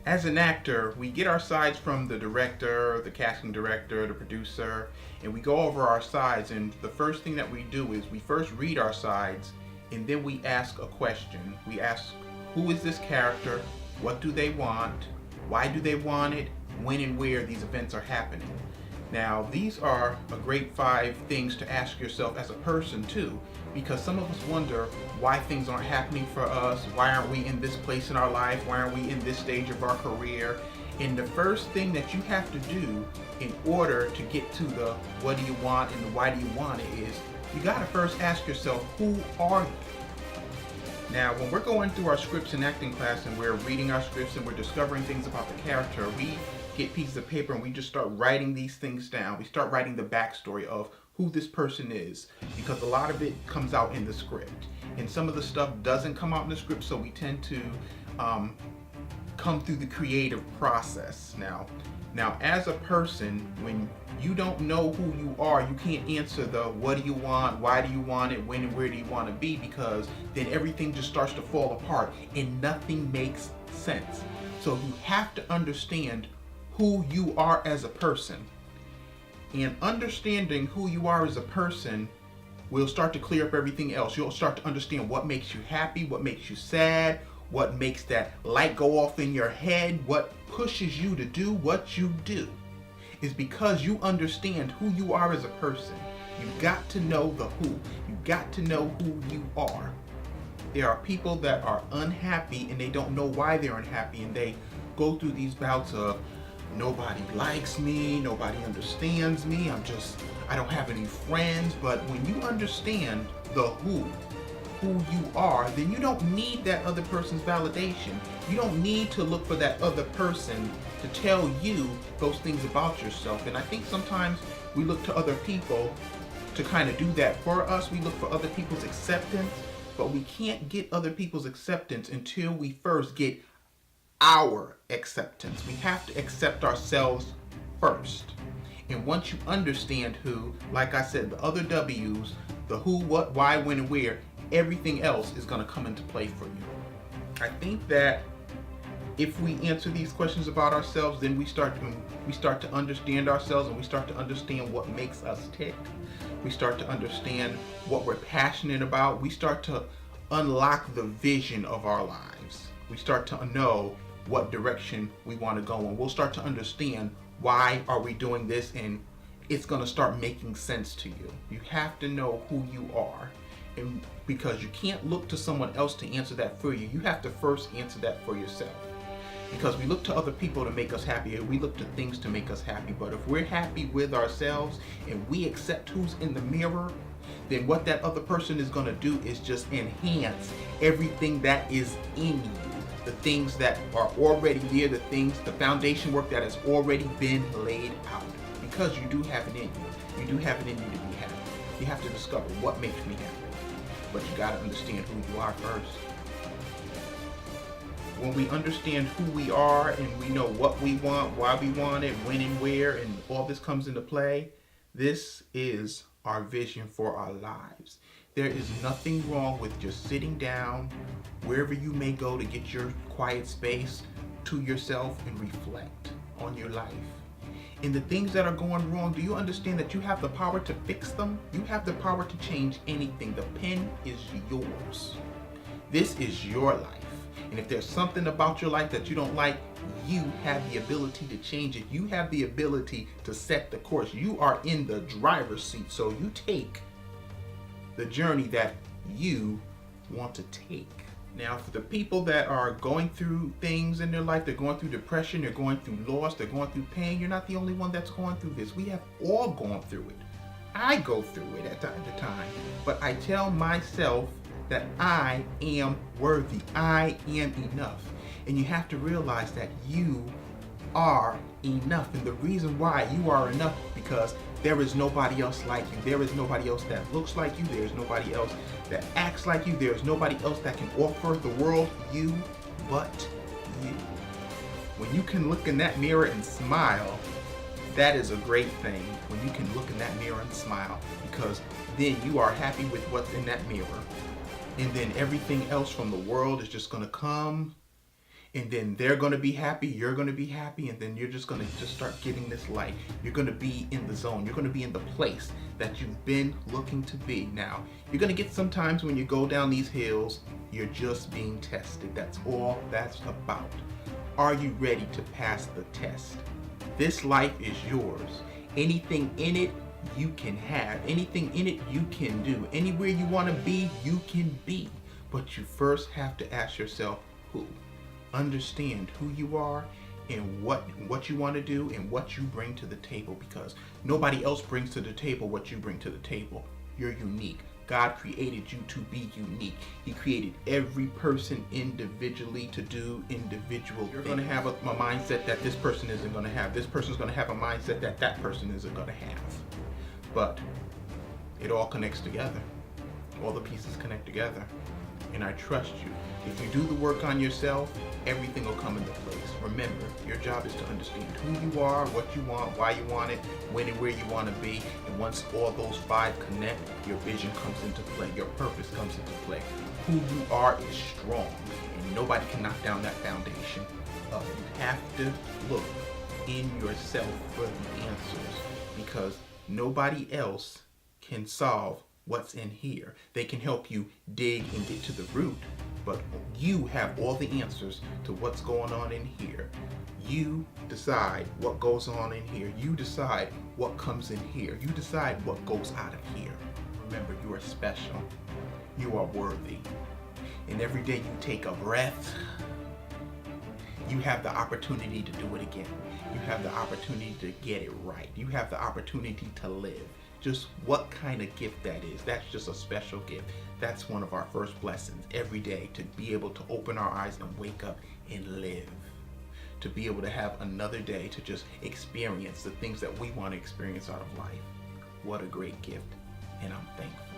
As an actor, we get our sides from the director, the casting director, the producer, and we go over our sides. And the first thing that we do is we first read our sides, and then we ask a question. We ask, who is this character? What do they want? Why do they want it? When and where these events are happening. Now, these are a great 5 things to ask yourself as a person too, because some of us wonder why things aren't happening for us, why aren't we in this place in our life, why aren't we in this stage of our career. And the first thing that you have to do in order to get to the what do you want and the why do you want it is, you gotta first ask yourself, who are you? Now, when we're going through our scripts in acting class and we're reading our scripts and we're discovering things about the character, we get pieces of paper and we just start writing these things down. We start writing the backstory of who this person is, because a lot of it comes out in the script. And some of the stuff doesn't come out in the script, so we tend to come through the creative process. Now, as a person, when you don't know who you are, you can't answer the what do you want, why do you want it, when and where do you want to be, because then everything just starts to fall apart and nothing makes sense. So you have to understand who you are as a person. And understanding who you are as a person will start to clear up everything else. You'll start to understand what makes you happy, what makes you sad, what makes that light go off in your head, what pushes you to do what you do. Is because you understand who you are as a person. You've got to know the who. You've got to know who you are. There are people that are unhappy and they don't know why they're unhappy, and they go through these bouts of nobody likes me, nobody understands me, I don't have any friends. But when you understand the who you are, then you don't need that other person's validation. You don't need to look for that other person to tell you those things about yourself. And I think sometimes we look to other people to kind of do that for us. We look for other people's acceptance, but we can't get other people's acceptance until we first get our acceptance. We have to accept ourselves first. And once you understand who, like I said, the other W's, the who, what, why, when, and where, everything else is going to come into play for you. I think that if we answer these questions about ourselves, then we start to understand ourselves, and we start to understand what makes us tick. We start to understand what we're passionate about. We start to unlock the vision of our lives. We start to know what direction we want to go in. We'll start to understand why are we doing this, and it's going to start making sense to you. You have to know who you are. And because you can't look to someone else to answer that for you, you have to first answer that for yourself. Because we look to other people to make us happy, and we look to things to make us happy. But if we're happy with ourselves and we accept who's in the mirror, then what that other person is going to do is just enhance everything that is in you. The things that are already there, the foundation work that has already been laid out. Because you do have it in you. You do have it in you to be happy. You have to discover what makes me happy. But you got to understand who you are first. When we understand who we are and we know what we want, why we want it, when and where, and all this comes into play, this is our vision for our lives. There is nothing wrong with just sitting down, wherever you may go to get your quiet space, to yourself and reflect on your life. And the things that are going wrong, do you understand that you have the power to fix them? You have the power to change anything. The pen is yours. This is your life. And if there's something about your life that you don't like, you have the ability to change it. You have the ability to set the course. You are in the driver's seat. So you take the journey that you want to take. Now, for the people that are going through things in their life, they're going through depression, they're going through loss, they're going through pain, you're not the only one that's going through this. We have all gone through it. I go through it at time to time, but I tell myself that I am worthy. I am enough. And you have to realize that you are enough. And the reason why you are enough, because there is nobody else like you. There is nobody else that looks like you. There is nobody else that acts like you. There is nobody else that can offer the world you but you. When you can look in that mirror and smile, that is a great thing. When you can look in that mirror and smile, because then you are happy with what's in that mirror. And then everything else from the world is just going to come And then they're going to be happy, you're going to be happy, and then you're just going to just start getting this light. You're going to be in the zone. You're going to be in the place that you've been looking to be. Now, you're going to get sometimes when you go down these hills, you're just being tested. That's all that's about. Are you ready to pass the test? This life is yours. Anything in it, you can have. Anything in it, you can do. Anywhere you want to be, you can be. But you first have to ask yourself, who? Understand who you are and what you want to do and what you bring to the table, because nobody else brings to the table what you bring to the table. You're unique. God created you to be unique. He created every person individually to do individual things. You're going to have a mindset that this person isn't going to have. This person's going to have a mindset that that person isn't going to have. But it all connects together. All the pieces connect together. And I trust you. If you do the work on yourself, everything will come into place. Remember, your job is to understand who you are, what you want, why you want it, when and where you want to be. And once all those 5 connect, your vision comes into play, your purpose comes into play. Who you are is strong, and nobody can knock down that foundation. You have to look in yourself for the answers, because nobody else can solve what's in here. They can help you dig and get to the root, but you have all the answers to what's going on in here. You decide what goes on in here. You decide what comes in here. You decide what goes out of here. Remember, you are special. You are worthy. And every day you take a breath, you have the opportunity to do it again. You have the opportunity to get it right. You have the opportunity to live. Just what kind of gift that is. That's just a special gift. That's one of our first blessings every day, to be able to open our eyes and wake up and live. To be able to have another day to just experience the things that we want to experience out of life. What a great gift, and I'm thankful.